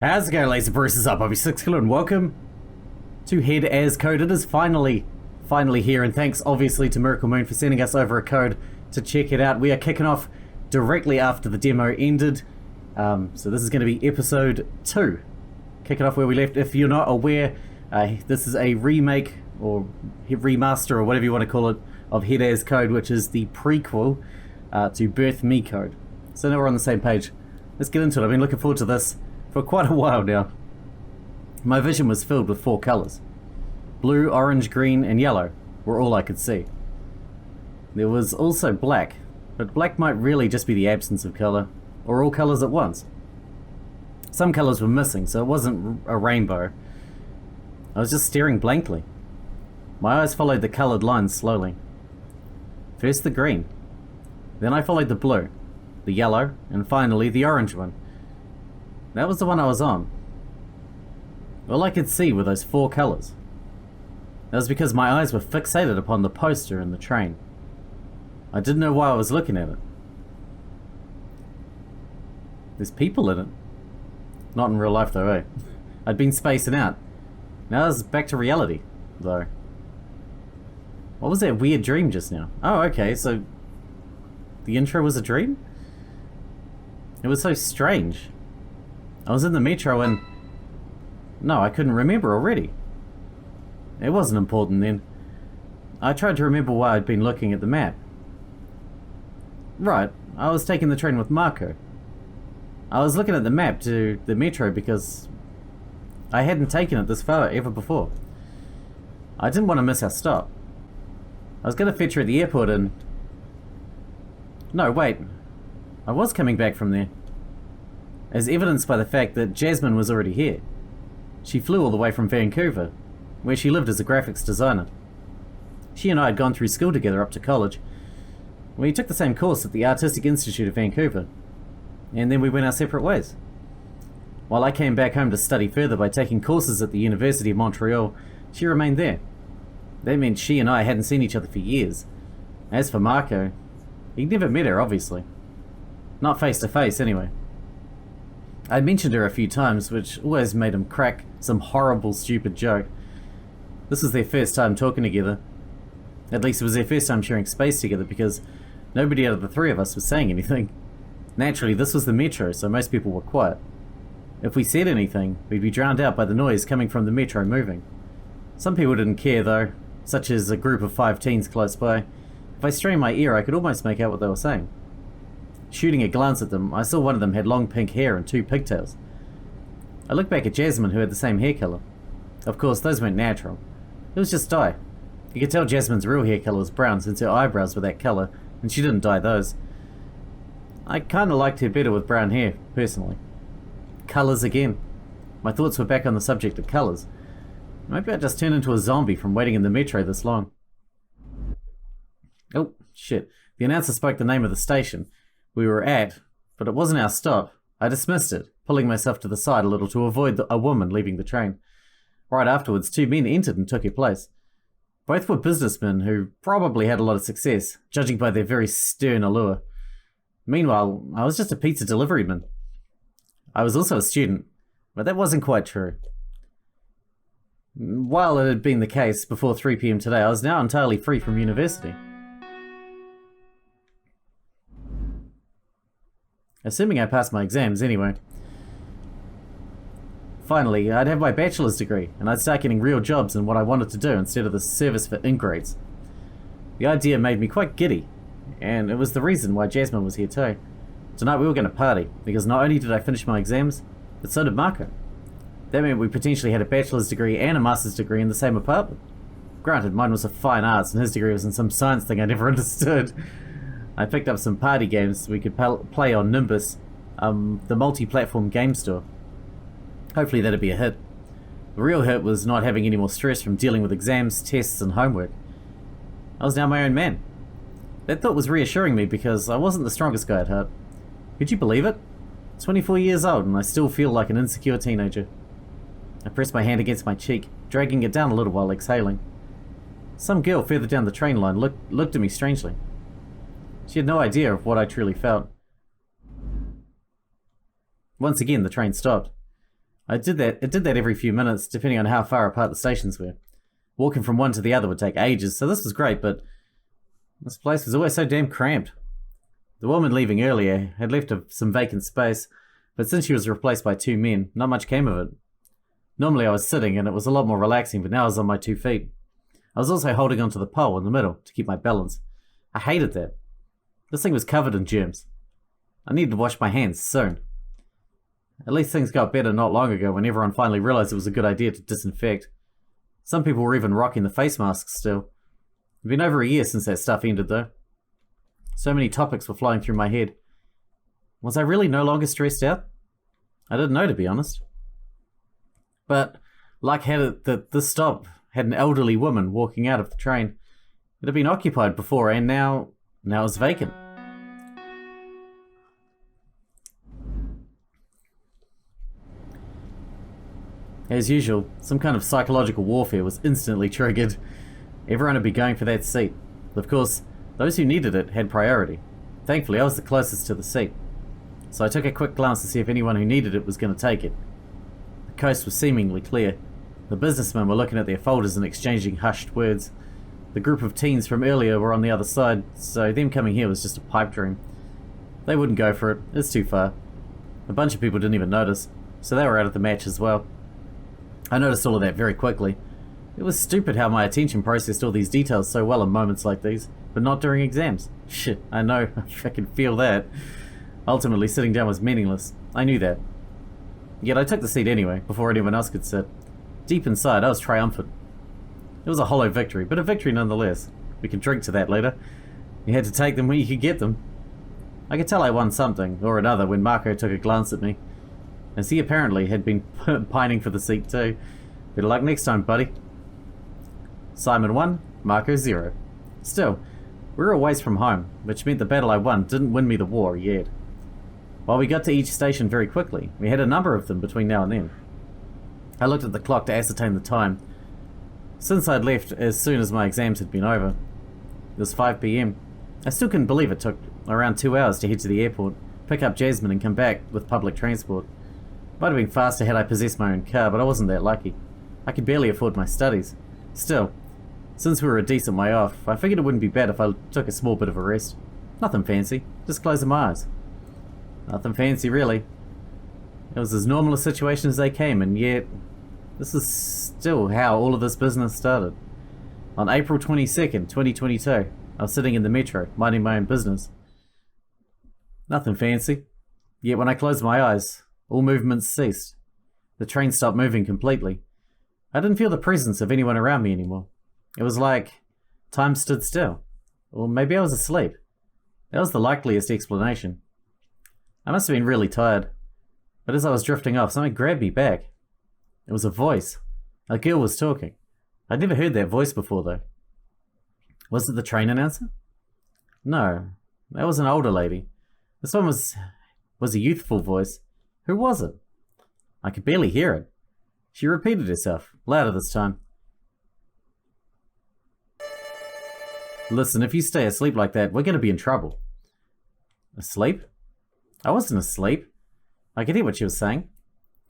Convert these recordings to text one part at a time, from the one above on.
How's it going, Laser Bruce? Up, I'll be Sixkilla, and welcome to Head as Code. It is finally here, and thanks obviously to Miracle Moon for sending us over a code to check it out. We are kicking off directly after the demo ended, so this is going to be episode 2, kicking off where we left. If you're not aware, this is a remake or remaster or whatever you want to call it of Head as Code, which is the prequel to Birth Me Code. So now we're on the same page. Let's get into it. I've been looking forward to this for quite a while now. My vision was filled with 4 colours. Blue, orange, green and yellow were all I could see. There was also black, but black might really just be the absence of colour, or all colours at once. Some colours were missing, so it wasn't a rainbow. I was just staring blankly. My eyes followed the coloured lines slowly. First the green, then I followed the blue, the yellow, and finally the orange one. That was the one I was on. All I could see were those 4 colours. That was because my eyes were fixated upon the poster in the train. I didn't know why I was looking at it. There's people in it. Not in real life though, eh? I'd been spacing out. Now I was back to reality, though. What was that weird dream just now? Oh, okay, so the intro was a dream? It was so strange. I was in the metro and... no, I couldn't remember already. It wasn't important then. I tried to remember why I'd been looking at the map. Right, I was taking the train with Marco. I was looking at the map to the metro because I hadn't taken it this far ever before. I didn't want to miss our stop. I was going to fetch her at the airport and... no, wait. I was coming back from there. As evidenced by the fact that Jasmine was already here. She flew all the way from Vancouver, where she lived as a graphics designer. She and I had gone through school together up to college. We took the same course at the Artistic Institute of Vancouver, and then we went our separate ways. While I came back home to study further by taking courses at the University of Montreal, she remained there. That meant she and I hadn't seen each other for years. As for Marco, he'd never met her, obviously. Not face to face, anyway. I mentioned her a few times, which always made him crack some horrible, stupid joke. This was their first time talking together. At least it was their first time sharing space together, because nobody out of the 3 of us was saying anything. Naturally, this was the metro, so most people were quiet. If we said anything, we'd be drowned out by the noise coming from the metro moving. Some people didn't care, though, such as a group of 5 teens close by. If I strained my ear, I could almost make out what they were saying. Shooting a glance at them, I saw one of them had long pink hair and 2 pigtails. I looked back at Jasmine, who had the same hair colour. Of course, those weren't natural. It was just dye. You could tell Jasmine's real hair colour was brown since her eyebrows were that colour, and she didn't dye those. I kinda liked her better with brown hair, personally. Colours again. My thoughts were back on the subject of colours. Maybe I just turned into a zombie from waiting in the metro this long. Oh, shit. The announcer spoke the name of the station we were at, but it wasn't our stop. I dismissed it, pulling myself to the side a little to avoid a woman leaving the train. Right afterwards, 2 men entered and took her place. Both were businessmen who probably had a lot of success, judging by their very stern allure. Meanwhile, I was just a pizza delivery man. I was also a student, but that wasn't quite true. While it had been the case before 3 PM today, I was now entirely free from university. Assuming I passed my exams anyway. Finally, I'd have my bachelor's degree, and I'd start getting real jobs in what I wanted to do instead of the service for ingrates. The idea made me quite giddy, and it was the reason why Jasmine was here too. Tonight we were going to party, because not only did I finish my exams, but so did Marco. That meant we potentially had a bachelor's degree and a master's degree in the same apartment. Granted, mine was a fine arts, and his degree was in some science thing I never understood. I picked up some party games we could play on Nimbus, the multi-platform game store. Hopefully that'd be a hit. The real hit was not having any more stress from dealing with exams, tests, and homework. I was now my own man. That thought was reassuring me because I wasn't the strongest guy at heart. Could you believe it? 24 years old and I still feel like an insecure teenager. I pressed my hand against my cheek, dragging it down a little while exhaling. Some girl further down the train line looked at me strangely. She had no idea of what I truly felt. Once again, the train stopped. It did that every few minutes, depending on how far apart the stations were. Walking from one to the other would take ages, so this was great, but this place was always so damn cramped. The woman leaving earlier had left some vacant space, but since she was replaced by 2 men, not much came of it. Normally I was sitting, and it was a lot more relaxing, but now I was on my 2 feet. I was also holding onto the pole in the middle to keep my balance. I hated that. This thing was covered in germs. I needed to wash my hands soon. At least things got better not long ago when everyone finally realized it was a good idea to disinfect. Some people were even rocking the face masks still. It's been over a year since that stuff ended though. So many topics were flying through my head. Was I really no longer stressed out? I didn't know, to be honest. But luck had it that this stop had an elderly woman walking out of the train. It had been occupied before and now it's vacant. As usual, some kind of psychological warfare was instantly triggered. Everyone would be going for that seat. Of course, those who needed it had priority. Thankfully, I was the closest to the seat. So I took a quick glance to see if anyone who needed it was going to take it. The coast was seemingly clear. The businessmen were looking at their folders and exchanging hushed words. The group of teens from earlier were on the other side, so them coming here was just a pipe dream. They wouldn't go for it, it's too far. A bunch of people didn't even notice, so they were out of the match as well. I noticed all of that very quickly. It was stupid how my attention processed all these details so well in moments like these, but not during exams. Shit, I know, I can feel that. Ultimately, sitting down was meaningless. I knew that. Yet I took the seat anyway, before anyone else could sit. Deep inside, I was triumphant. It was a hollow victory, but a victory nonetheless. We can drink to that later. You had to take them when you could get them. I could tell I won something, or another, when Marco took a glance at me. As he apparently had been pining for the seat too. Better luck next time, buddy. Simon 1, Marco 0. Still, we were a ways from home, which meant the battle I won didn't win me the war yet. While we got to each station very quickly, we had a number of them between now and then. I looked at the clock to ascertain the time. Since I'd left as soon as my exams had been over. It was 5 PM. I still couldn't believe it took around 2 hours to head to the airport, pick up Jasmine and come back with public transport. Might have been faster had I possessed my own car, but I wasn't that lucky. I could barely afford my studies. Still, since we were a decent way off, I figured it wouldn't be bad if I took a small bit of a rest. Nothing fancy, just closing my eyes. Nothing fancy really. It was as normal a situation as they came, and yet this is still how all of this business started. On April 22nd, 2022, I was sitting in the metro, minding my own business. Nothing fancy. Yet when I closed my eyes, all movements ceased. The train stopped moving completely. I didn't feel the presence of anyone around me anymore. It was like time stood still. Or maybe I was asleep. That was the likeliest explanation. I must have been really tired. But as I was drifting off, something grabbed me back. It was a voice. A girl was talking. I'd never heard that voice before though. Was it the train announcer? No, that was an older lady. This one was a youthful voice. Who was it? I could barely hear it. She repeated herself, louder this time. Listen, if you stay asleep like that, we're going to be in trouble. Asleep? I wasn't asleep. I could hear what she was saying.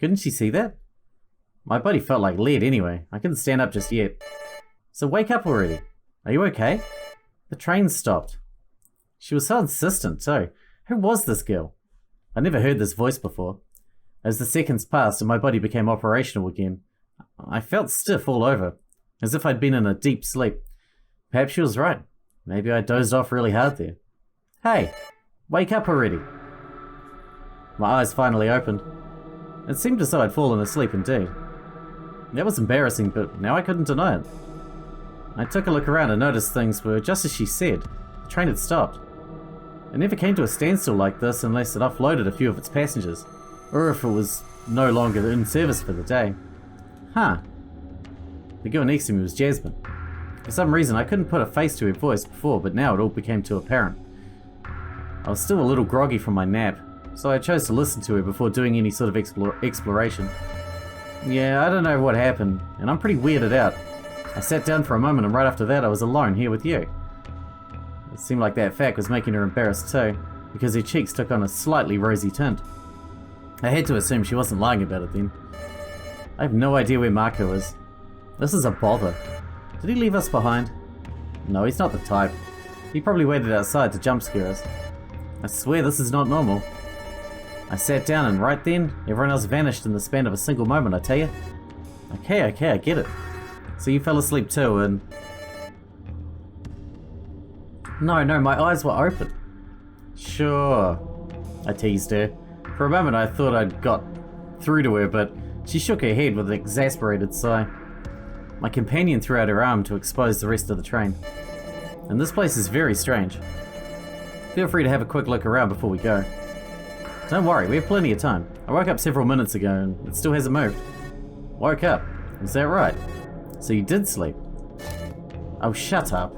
Couldn't she see that? My body felt like lead anyway. I couldn't stand up just yet. So wake up already. Are you okay? The train stopped. She was so insistent too. Who was this girl? I'd never heard this voice before. As the seconds passed and my body became operational again, I felt stiff all over, as if I'd been in a deep sleep. Perhaps she was right. Maybe I dozed off really hard there. Hey, wake up already. My eyes finally opened. It seemed as though I'd fallen asleep indeed. That was embarrassing, but now I couldn't deny it. I took a look around and noticed things were just as she said. The train had stopped. It never came to a standstill like this unless it offloaded a few of its passengers, or if it was no longer in service for the day. Huh. The girl next to me was Jasmine. For some reason I couldn't put a face to her voice before, but now it all became too apparent. I was still a little groggy from my nap, so I chose to listen to her before doing any sort of exploration. Yeah, I don't know what happened, and I'm pretty weirded out. I sat down for a moment and right after that I was alone here with you. It seemed like that fact was making her embarrassed too, because her cheeks took on a slightly rosy tint. I had to assume she wasn't lying about it then. I have no idea where Marco is. This is a bother. Did he leave us behind? No, he's not the type. He probably waited outside to jump scare us. I swear this is not normal. I sat down and right then, everyone else vanished in the span of a single moment, I tell you. Okay, I get it. So you fell asleep too and... No, my eyes were open. Sure. I teased her. For a moment I thought I'd got through to her, but she shook her head with an exasperated sigh. My companion threw out her arm to expose the rest of the train. And this place is very strange. Feel free to have a quick look around before we go. Don't worry, we have plenty of time. I woke up several minutes ago and it still hasn't moved. Woke up? Is that right? So you did sleep? Oh, shut up.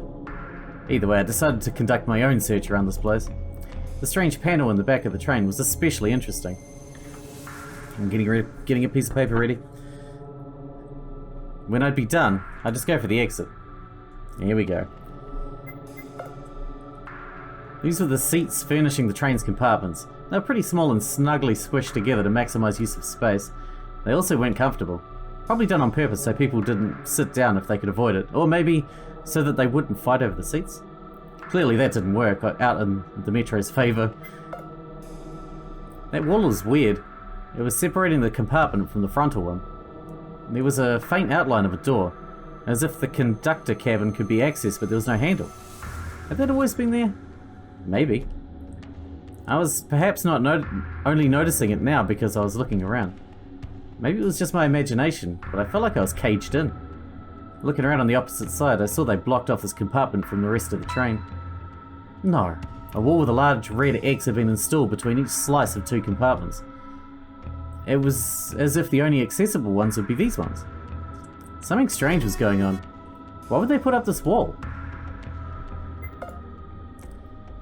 Either way, I decided to conduct my own search around this place. The strange panel in the back of the train was especially interesting. I'm getting a piece of paper ready. When I'd be done, I'd just go for the exit. Here we go. These were the seats furnishing the train's compartments. They were pretty small and snugly squished together to maximize use of space. They also weren't comfortable. Probably done on purpose so people didn't sit down if they could avoid it, or maybe so that they wouldn't fight over the seats. Clearly that didn't work out in the Metro's favour. That wall was weird. It was separating the compartment from the frontal one. There was a faint outline of a door, as if the conductor cabin could be accessed, but there was no handle. Had that always been there? Maybe. I was perhaps not only noticing it now because I was looking around. Maybe it was just my imagination, but I felt like I was caged in. Looking around on the opposite side, I saw they blocked off this compartment from the rest of the train. No, a wall with a large red X had been installed between each slice of two compartments. It was as if the only accessible ones would be these ones. Something strange was going on. Why would they put up this wall?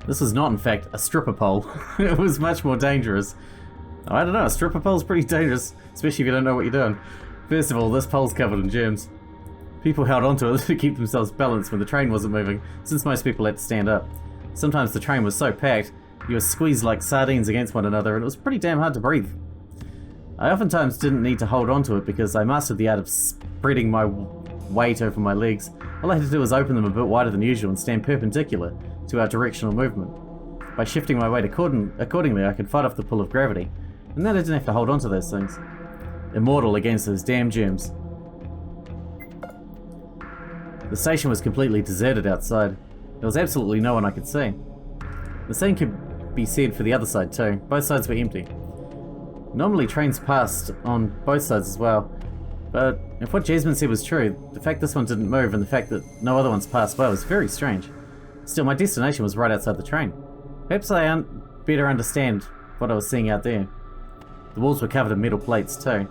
This was not, in fact, a stripper pole. It was much more dangerous. I don't know, a stripper pole's pretty dangerous, especially if you don't know what you're doing. First of all, this pole's covered in germs. People held onto it to keep themselves balanced when the train wasn't moving, since most people had to stand up. Sometimes the train was so packed, you were squeezed like sardines against one another, and it was pretty damn hard to breathe. I oftentimes didn't need to hold onto it because I mastered the art of spreading my weight over my legs. All I had to do was open them a bit wider than usual and stand perpendicular to our directional movement. By shifting my weight accordingly, I could fight off the pull of gravity, and then I didn't have to hold onto those things. Immortal against those damn germs. The station was completely deserted outside. There was absolutely no one I could see. The same could be said for the other side too. Both sides were empty. Normally trains passed on both sides as well, but if what Jasmine said was true, the fact this one didn't move and the fact that no other ones passed by was very strange. Still, my destination was right outside the train. Perhaps I better understand what I was seeing out there. The walls were covered in metal plates too.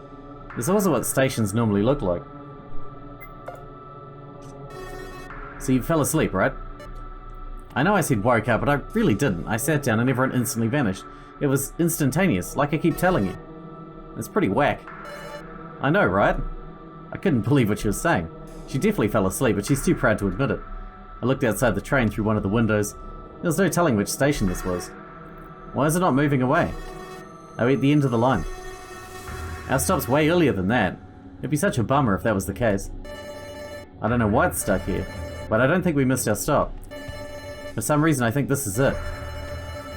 This wasn't what stations normally look like. So you fell asleep, right? I know I said woke up, but I really didn't. I sat down and everyone instantly vanished. It was instantaneous, like I keep telling you. It's pretty whack. I know, right? I couldn't believe what she was saying. She definitely fell asleep, but she's too proud to admit it. I looked outside the train through one of the windows. There was no telling which station this was. Why is it not moving away? Are we at the end of the line? Our stop's way earlier than that. It'd be such a bummer if that was the case. I don't know why it's stuck here, but I don't think we missed our stop. For some reason I think this is it.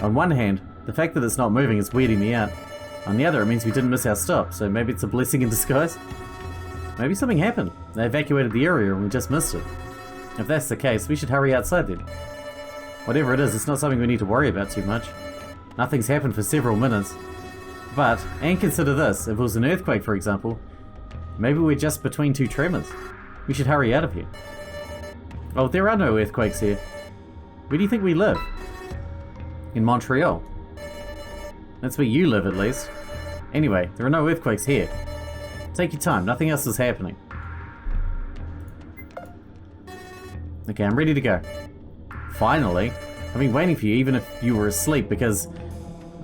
On one hand, the fact that it's not moving is weirding me out. On the other, it means we didn't miss our stop, so maybe it's a blessing in disguise? Maybe something happened. They evacuated the area and we just missed it. If that's the case, we should hurry outside then. Whatever it is, it's not something we need to worry about too much. Nothing's happened for several minutes. But, and consider this, if it was an earthquake for example, maybe we're just between two tremors. We should hurry out of here. Oh, there are no earthquakes here. Where do you think we live? In Montreal. That's where you live, at least. Anyway, there are no earthquakes here. Take your time, nothing else is happening. Okay, I'm ready to go. Finally. I've been waiting for you even if you were asleep because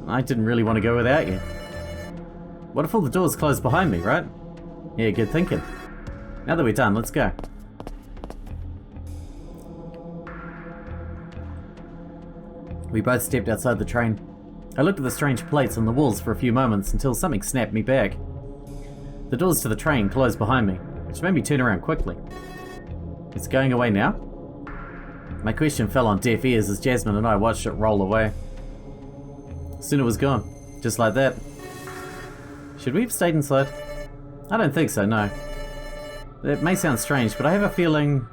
I didn't really want to go without you. What if all the doors closed behind me, right? Yeah, good thinking. Now that we're done, let's go. We both stepped outside the train. I looked at the strange plates on the walls for a few moments until something snapped me back. The doors to the train closed behind me, which made me turn around quickly. It's going away now? My question fell on deaf ears as Jasmine and I watched it roll away. Soon it was gone, just like that. Should we have stayed inside? I don't think so, no. It may sound strange, but I have a feeling...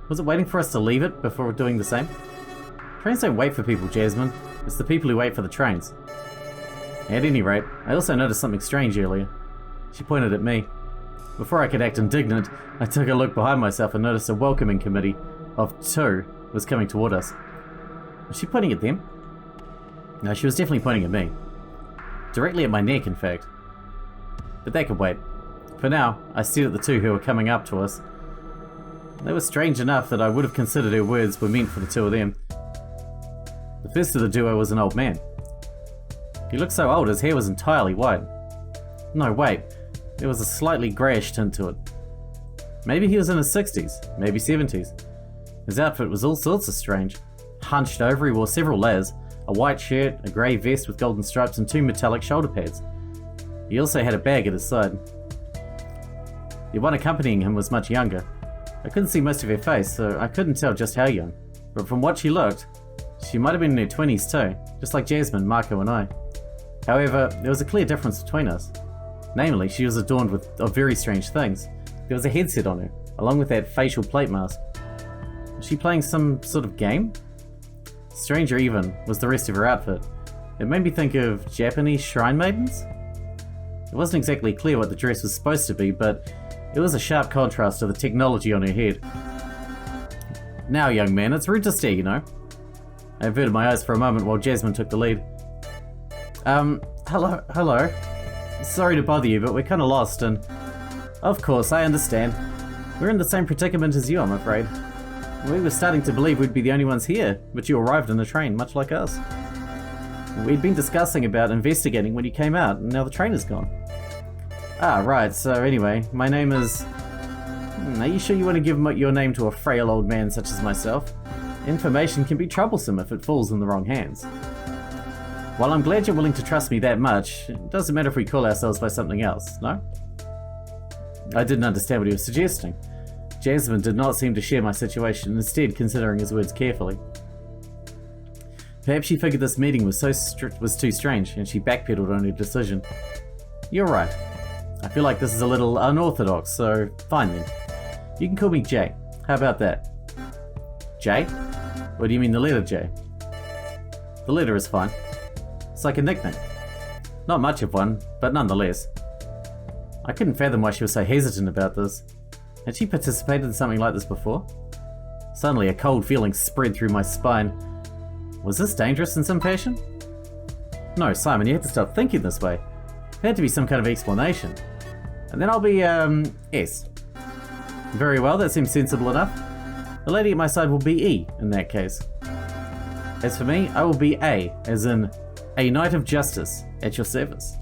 Was it waiting for us to leave it before doing the same? Trains don't wait for people, Jasmine. It's the people who wait for the trains. At any rate, I also noticed something strange earlier. She pointed at me. Before I could act indignant, I took a look behind myself and noticed a welcoming committee of 2 was coming toward us. Was she pointing at them? No, she was definitely pointing at me. Directly at my neck, in fact. But that could wait. For now, I stared at the 2 who were coming up to us. They were strange enough that I would have considered her words were meant for the 2 of them. The first of the duo was an old man. He looked so old his hair was entirely white. No, wait. There was a slightly greyish tint to it. Maybe he was in his 60s, maybe 70s. His outfit was all sorts of strange. Hunched over, he wore several layers, a white shirt, a grey vest with golden stripes and 2 metallic shoulder pads. He also had a bag at his side. The one accompanying him was much younger. I couldn't see most of her face, so I couldn't tell just how young. But from what she looked, she might have been in her 20s too, just like Jasmine, Marco and I. However, there was a clear difference between us. Namely, she was adorned with very strange things. There was a headset on her, along with that facial plate mask. Was she playing some sort of game? Stranger even was the rest of her outfit. It made me think of Japanese shrine maidens? It wasn't exactly clear what the dress was supposed to be, but it was a sharp contrast to the technology on her head. Now, young man, it's rude to stare, you know. I averted my eyes for a moment while Jasmine took the lead. Hello. Sorry to bother you, but we're kinda lost and... Of course, I understand. We're in the same predicament as you, I'm afraid. We were starting to believe we'd be the only ones here, but you arrived in the train, much like us. We'd been discussing about investigating when you came out, and now the train is gone. Ah, right, so anyway, my name is... Are you sure you want to give your name to a frail old man such as myself? Information can be troublesome if it falls in the wrong hands. While I'm glad you're willing to trust me that much, it doesn't matter if we call ourselves by something else, no? I didn't understand what he was suggesting. Jasmine did not seem to share my situation, instead considering his words carefully. Perhaps she figured this meeting was too strange, and she backpedaled on her decision. You're right. I feel like this is a little unorthodox, so fine then. You can call me Jay. How about that? Jay? What do you mean the letter J? The letter is fine. It's like a nickname. Not much of one, but nonetheless. I couldn't fathom why she was so hesitant about this. Had she participated in something like this before? Suddenly a cold feeling spread through my spine. Was this dangerous in some fashion? No, Simon, you had to stop thinking this way. There had to be some kind of explanation. And then I'll be, S. Very well, that seems sensible enough. The lady at my side will be E, in that case. As for me, I will be A, as in, a knight of justice, at your service.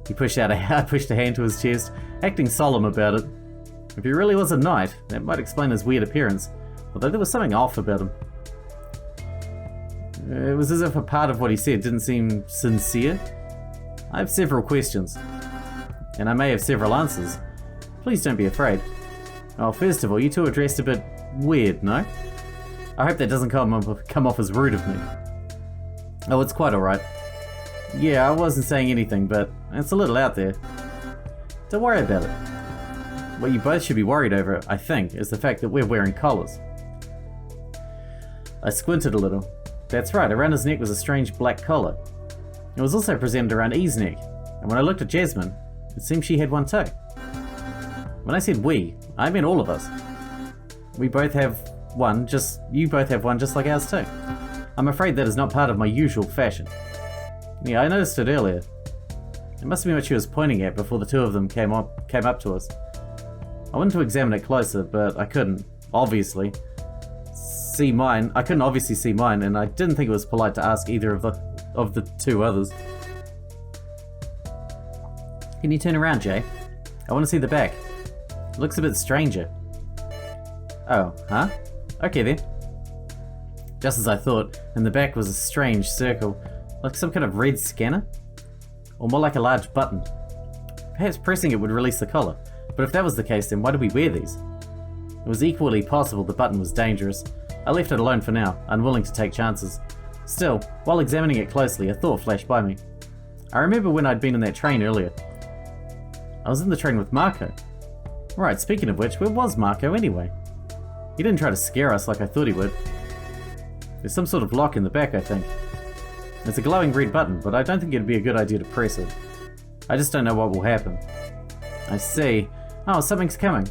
He pushed a hand to his chest, acting solemn about it. If he really was a knight, that might explain his weird appearance, although there was something off about him. It was as if a part of what he said didn't seem sincere. I have several questions, and I may have several answers. Please don't be afraid. Well, first of all, you two are dressed a bit weird, no? I hope that doesn't come off as rude of me. Oh, it's quite alright. Yeah, I wasn't saying anything, but it's a little out there. Don't worry about it. What you both should be worried over, I think, is the fact that we're wearing collars. I squinted a little. That's right, around his neck was a strange black collar. It was also presented around E's neck, and when I looked at Jasmine, it seemed she had one too. When I said we, I meant all of us. We both have one, you both have one just like ours too. I'm afraid that is not part of my usual fashion. Yeah, I noticed it earlier. It must have been what she was pointing at before the two of them came up to us. I wanted to examine it closer, but I couldn't, obviously, see mine. I couldn't obviously see mine, and I didn't think it was polite to ask either of the two others. Can you turn around, Jay? I want to see the back. It looks a bit stranger. Oh, huh? Okay then. Just as I thought, in the back was a strange circle, Like some kind of red scanner? Or more like a large button. Perhaps pressing it would release the collar, but if that was the case, then why do we wear these? It was equally possible the button was dangerous. I left it alone for now, unwilling to take chances. Still, while examining it closely, a thought flashed by me. I remember when I'd been in that train earlier. I was in the train with Marco. Right, speaking of which, where was Marco anyway? He didn't try to scare us like I thought he would. There's some sort of lock in the back, I think. It's a glowing red button, but I don't think it'd be a good idea to press it. I just don't know what will happen. I see. Oh, something's coming.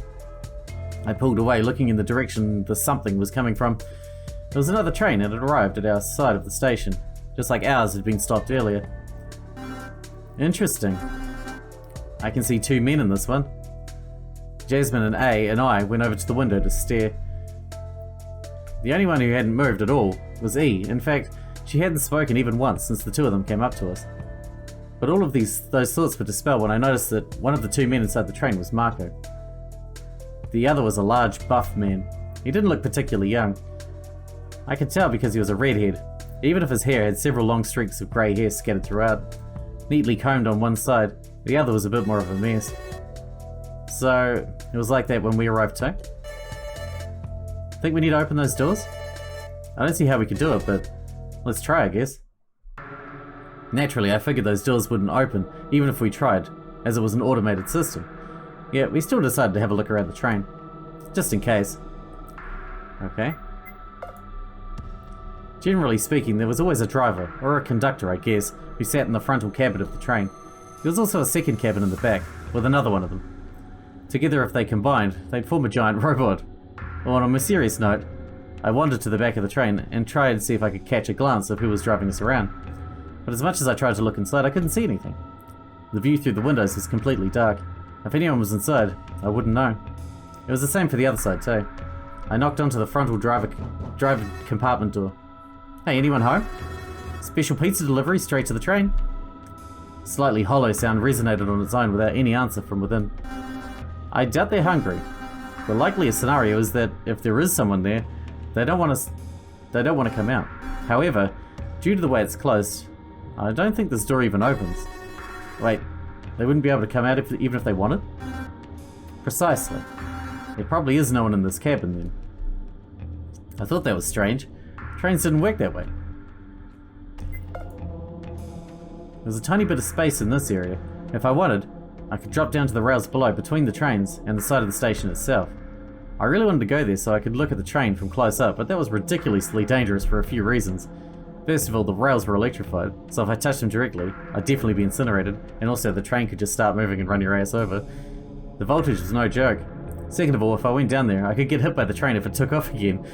I pulled away, looking in the direction the something was coming from. There was another train and it arrived at our side of the station, just like ours had been stopped earlier. Interesting. I can see two men in this one. Jasmine and A and I went over to the window to stare. The only one who hadn't moved at all was E. In fact, she hadn't spoken even once since the two of them came up to us. But all of those thoughts were dispelled when I noticed that one of the two men inside the train was Marco. The other was a large, buff man. He didn't look particularly young. I could tell because he was a redhead, even if his hair had several long streaks of grey hair scattered throughout. Neatly combed on one side, the other was a bit more of a mess. So, it was like that when we arrived too? Think we need to open those doors? I don't see how we could do it, but let's try, I guess. Naturally, I figured those doors wouldn't open, even if we tried, as it was an automated system. Yet, we still decided to have a look around the train. Just in case. Okay. Generally speaking, there was always a driver, or a conductor I guess, who sat in the frontal cabin of the train. There was also a second cabin in the back, with another one of them. Together, if they combined, they'd form a giant robot. On a more serious note, I wandered to the back of the train and tried to see if I could catch a glance of who was driving us around. But as much as I tried to look inside, I couldn't see anything. The view through the windows was completely dark. If anyone was inside, I wouldn't know. It was the same for the other side too. I knocked onto the frontal driver compartment door. Hey, anyone home? Special pizza delivery straight to the train. Slightly hollow sound resonated on its own without any answer from within. I doubt they're hungry. The likeliest scenario is that if there is someone there, they don't want to come out. However, due to the way it's closed, I don't think this door even opens. Wait, they wouldn't be able to come out even if they wanted? Precisely. There probably is no one in this cabin then. I thought that was strange. Trains didn't work that way. There's a tiny bit of space in this area. If I wanted, I could drop down to the rails below between the trains and the side of the station itself. I really wanted to go there so I could look at the train from close up, but that was ridiculously dangerous for a few reasons. First of all, the rails were electrified, so if I touched them directly, I'd definitely be incinerated, and also the train could just start moving and run your ass over. The voltage was no joke. Second of all, if I went down there, I could get hit by the train if it took off again.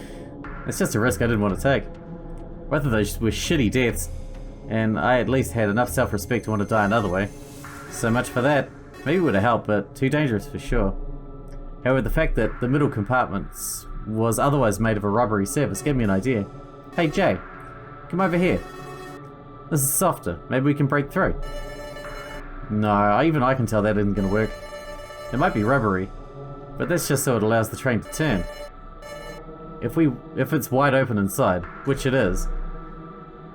It's just a risk I didn't want to take. Both of those were shitty deaths, and I at least had enough self-respect to want to die another way. So much for that. Maybe it would have helped, but too dangerous for sure. However, the fact that the middle compartment was otherwise made of a rubbery surface gave me an idea. Hey Jay, come over here. This is softer. Maybe we can break through. No, even I can tell that isn't going to work. It might be rubbery, but that's just so it allows the train to turn. If it's wide open inside, which it is,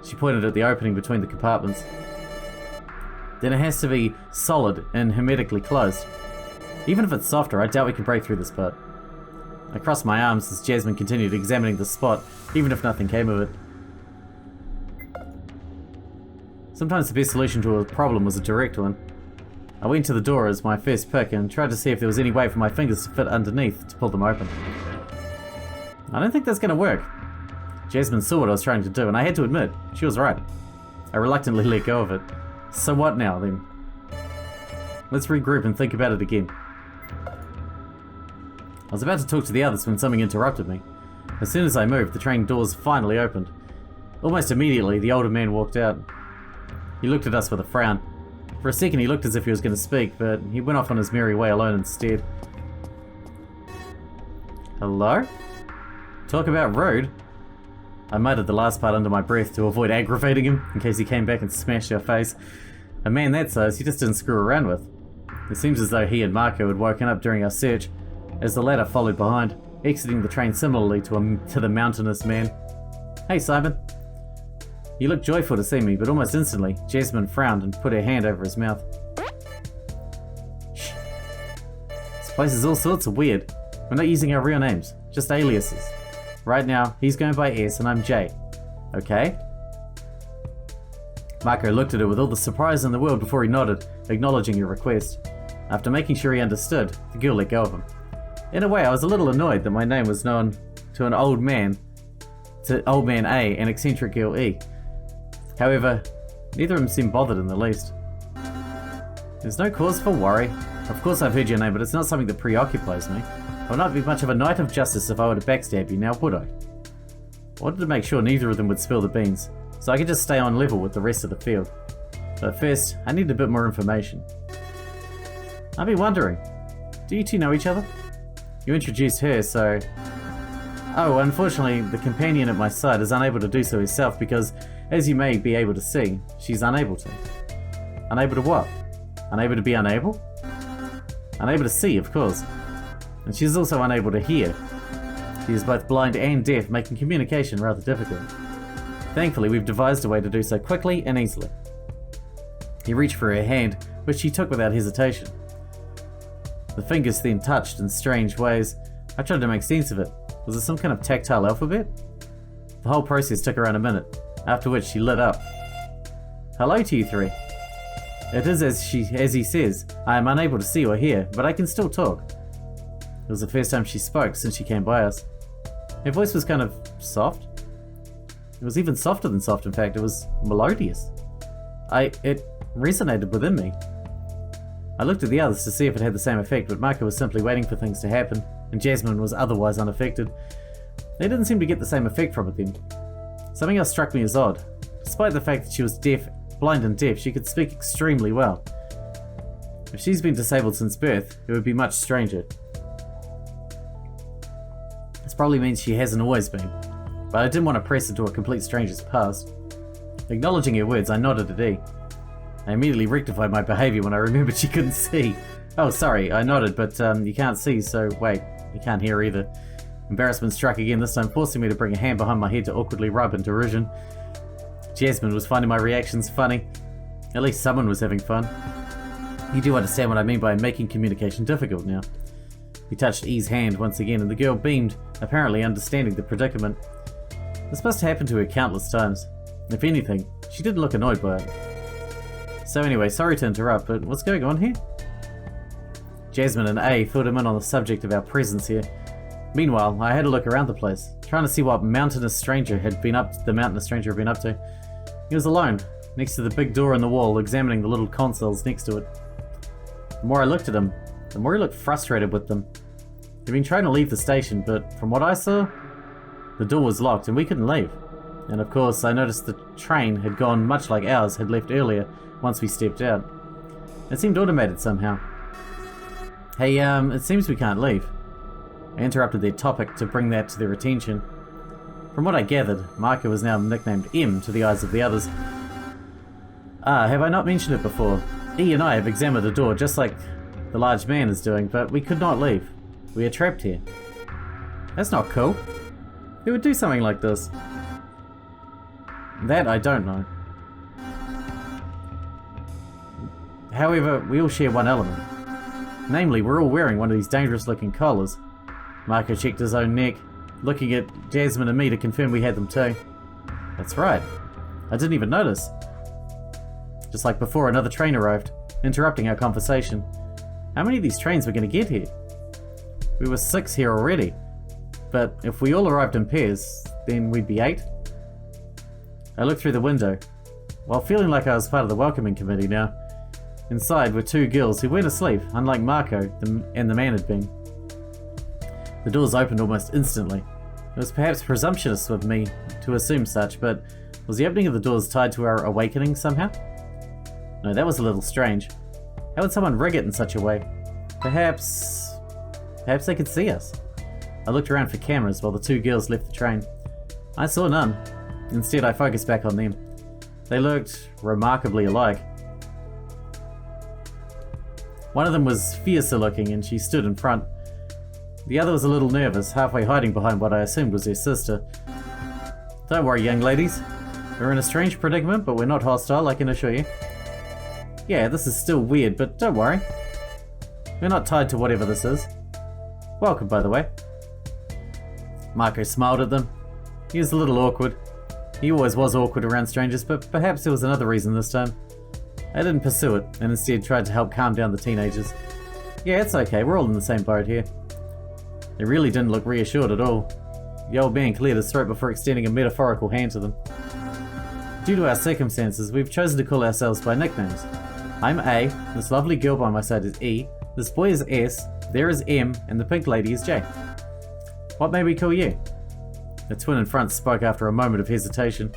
she pointed at the opening between the compartments, then it has to be solid and hermetically closed. Even if it's softer, I doubt we can break through this part. I crossed my arms as Jasmine continued examining the spot, even if nothing came of it. Sometimes the best solution to a problem was a direct one. I went to the door as my first pick and tried to see if there was any way for my fingers to fit underneath to pull them open. I don't think that's going to work. Jasmine saw what I was trying to do, and I had to admit, she was right. I reluctantly let go of it. So what now, then? Let's regroup and think about it again. I was about to talk to the others when something interrupted me. As soon as I moved, the train doors finally opened. Almost immediately, the older man walked out. He looked at us with a frown. For a second, he looked as if he was going to speak, but he went off on his merry way alone instead. Hello? Talk about rude. I muttered the last part under my breath to avoid aggravating him, in case he came back and smashed our face. A man that size, he just didn't screw around with. It seems as though he and Marco had woken up during our search, as the latter followed behind, exiting the train similarly to the mountainous man. Hey Simon. He looked joyful to see me, but almost instantly, Jasmine frowned and put her hand over his mouth. Shh. This place is all sorts of weird. We're not using our real names, just aliases. Right now, he's going by S and I'm J. Okay? Marco looked at her with all the surprise in the world before he nodded, acknowledging her request. After making sure he understood, the girl let go of him. In a way, I was a little annoyed that my name was known to old man A and eccentric girl E. However, neither of them seemed bothered in the least. There's no cause for worry. Of course I've heard your name, but it's not something that preoccupies me. I would not be much of a knight of justice if I were to backstab you, now would I? I wanted to make sure neither of them would spill the beans, so I could just stay on level with the rest of the field. But first, I needed a bit more information. I've been wondering, do you two know each other? You introduced her, so... Oh, unfortunately, the companion at my side is unable to do so herself because, as you may be able to see, she's unable to. Unable to what? Unable to be unable? Unable to see, of course. And she's also unable to hear. She is both blind and deaf, making communication rather difficult. Thankfully, we've devised a way to do so quickly and easily. He reached for her hand, which she took without hesitation. The fingers then touched in strange ways. I tried to make sense of it. Was it some kind of tactile alphabet? The whole process took around a minute, after which she lit up. Hello to you three. It is as he says, I am unable to see or hear, but I can still talk. It was the first time she spoke since she came by us. Her voice was kind of soft. It was even softer than soft, in fact, it was melodious. It resonated within me. I looked at the others to see if it had the same effect, but Marco was simply waiting for things to happen, and Jasmine was otherwise unaffected. They didn't seem to get the same effect from it then. Something else struck me as odd. Despite the fact that she was blind and deaf, she could speak extremely well. If she's been disabled since birth, it would be much stranger. This probably means she hasn't always been, but I didn't want to press into a complete stranger's past. Acknowledging her words, I nodded at E. I immediately rectified my behaviour when I remembered she couldn't see. Oh, sorry, I nodded, but you can't see, so wait, you can't hear either. Embarrassment struck again, this time forcing me to bring a hand behind my head to awkwardly rub in derision. Jasmine was finding my reactions funny. At least someone was having fun. You do understand what I mean by making communication difficult now. He touched E's hand once again, and the girl beamed, apparently understanding the predicament. This must have happened to her countless times. If anything, she didn't look annoyed by it. So anyway, sorry to interrupt, but what's going on here? Jasmine and A filled him in on the subject of our presence here. Meanwhile, I had a look around the place, trying to see what the mountainous stranger had been up to. He was alone, next to the big door in the wall, examining the little consoles next to it. The more I looked at him, the more he looked frustrated with them. He'd been trying to leave the station, but from what I saw, the door was locked and we couldn't leave. And of course, I noticed the train had gone much like ours had left earlier once we stepped out. It seemed automated somehow. Hey, it seems we can't leave. I interrupted their topic to bring that to their attention. From what I gathered, Marco was now nicknamed M to the eyes of the others. Have I not mentioned it before? E and I have examined the door just like the large man is doing, but we could not leave. We are trapped here. That's not cool. Who would do something like this? That I don't know. However, we all share one element. Namely, we're all wearing one of these dangerous looking collars. Marco checked his own neck, looking at Jasmine and me to confirm we had them too. That's right. I didn't even notice. Just like before, another train arrived, interrupting our conversation. How many of these trains were going to get here? We were 6 here already, but if we all arrived in pairs, then we'd be 8. I looked through the window, while feeling like I was part of the welcoming committee now. Inside were 2 girls who weren't asleep, unlike Marco and the man had been. The doors opened almost instantly. It was perhaps presumptuous of me to assume such, but was the opening of the doors tied to our awakening somehow? No, that was a little strange. How would someone rig it in such a way? Perhaps they could see us. I looked around for cameras while the 2 girls left the train. I saw none. Instead, I focused back on them. They looked remarkably alike. One of them was fiercer looking and she stood in front. The other was a little nervous, halfway hiding behind what I assumed was her sister. Don't worry, young ladies. We're in a strange predicament, but we're not hostile, I can assure you. Yeah, this is still weird, but don't worry. We're not tied to whatever this is. Welcome, by the way. Marco smiled at them. He was a little awkward. He always was awkward around strangers, but perhaps there was another reason this time. I didn't pursue it, and instead tried to help calm down the teenagers. Yeah, it's okay, we're all in the same boat here. They really didn't look reassured at all. The old man cleared his throat before extending a metaphorical hand to them. Due to our circumstances, we've chosen to call ourselves by nicknames. I'm A, this lovely girl by my side is E, this boy is S, there is M, and the pink lady is J. What may we call you? The twin in front spoke after a moment of hesitation.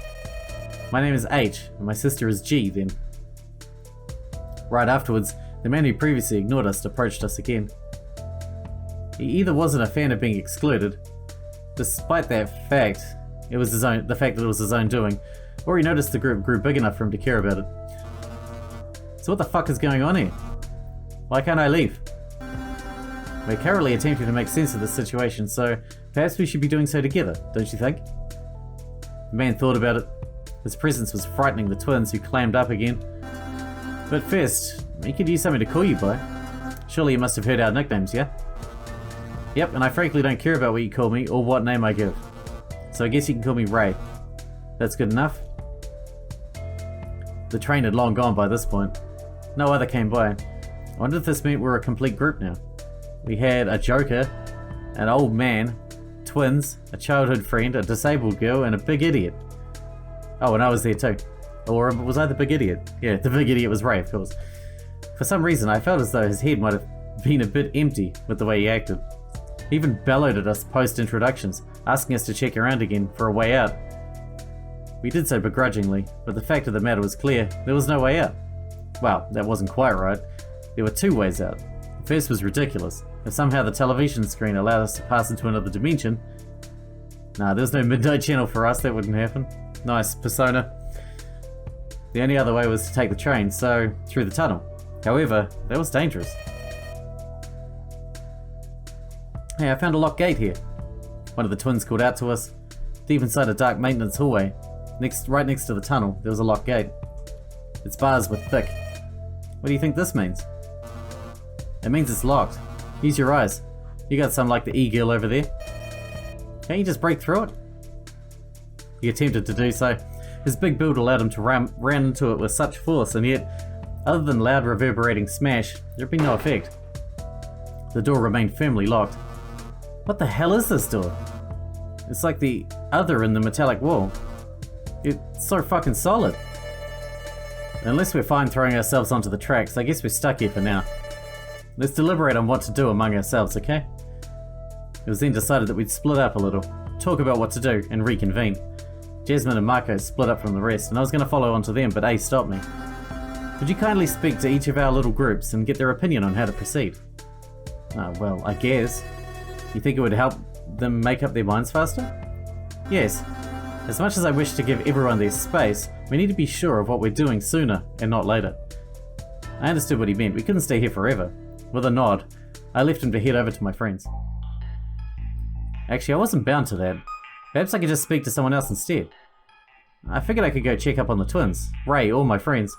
My name is H, and my sister is G, then. Right afterwards, the man who previously ignored us approached us again. He either wasn't a fan of being excluded, despite that fact, the fact that it was his own doing, or he noticed the group grew big enough for him to care about it. So what the fuck is going on here? Why can't I leave? We're currently attempting to make sense of this situation, so perhaps we should be doing so together, don't you think? The man thought about it. His presence was frightening the twins, who clammed up again. But first, we could use something to call you by. Surely you must have heard our nicknames, yeah? Yep, and I frankly don't care about what you call me or what name I give. So I guess you can call me Ray. That's good enough? The train had long gone by this point. No other came by. I wonder if this meant we're a complete group now. We had a joker, an old man, twins, a childhood friend, a disabled girl, and a big idiot. Oh, and I was there too. Or was I the big idiot? Yeah, the big idiot was Ray, of course. For some reason, I felt as though his head might have been a bit empty with the way he acted. He even bellowed at us post-introductions, asking us to check around again for a way out. We did so begrudgingly, but the fact of the matter was clear, there was no way out. Well, that wasn't quite right. There were two ways out. The first was ridiculous. If somehow the television screen allowed us to pass into another dimension... Nah, there's no midnight channel for us, that wouldn't happen. Nice, Persona. The only other way was to take the train, so through the tunnel. However, that was dangerous. Hey, I found a locked gate here. One of the twins called out to us. Deep inside a dark maintenance hallway, right next to the tunnel, there was a locked gate. Its bars were thick. What do you think this means? It means it's locked. Use your eyes. You got some like the e-girl over there. Can't you just break through it? He attempted to do so. His big build allowed him to ram into it with such force, and yet, other than loud reverberating smash, there had been no effect. The door remained firmly locked. What the hell is this door? It's like the other in the metallic wall. It's so fucking solid. Unless we're fine throwing ourselves onto the tracks, I guess we're stuck here for now. Let's deliberate on what to do among ourselves, okay? It was then decided that we'd split up a little, talk about what to do, and reconvene. Jasmine and Marco split up from the rest, and I was going to follow on to them, but A stopped me. Would you kindly speak to each of our little groups and get their opinion on how to proceed? Well, I guess. You think it would help them make up their minds faster? Yes. As much as I wish to give everyone their space, we need to be sure of what we're doing sooner and not later. I understood what he meant. We couldn't stay here forever. With a nod, I left him to head over to my friends. Actually, I wasn't bound to that. Perhaps I could just speak to someone else instead. I figured I could go check up on the twins, Ray, or my friends.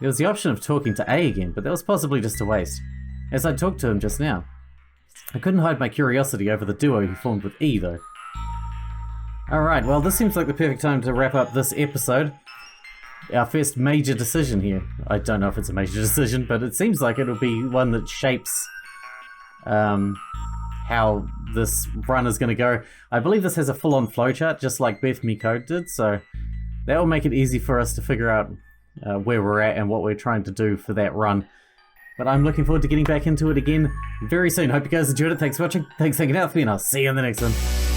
There was the option of talking to A again, but that was possibly just a waste, as I talked to him just now. I couldn't hide my curiosity over the duo he formed with E, though. Alright, well, this seems like the perfect time to wrap up this episode. Our first major decision here. I don't know if it's a major decision, but it seems like it'll be one that shapes how this run is going to go. I believe this has a full-on flowchart, just like Beth Me Code did, so that will make it easy for us to figure out where we're at and what we're trying to do for that run. But I'm looking forward to getting back into it again very soon. Hope you guys enjoyed it. Thanks for watching. Thanks for hanging out with me, and I'll see you in the next one.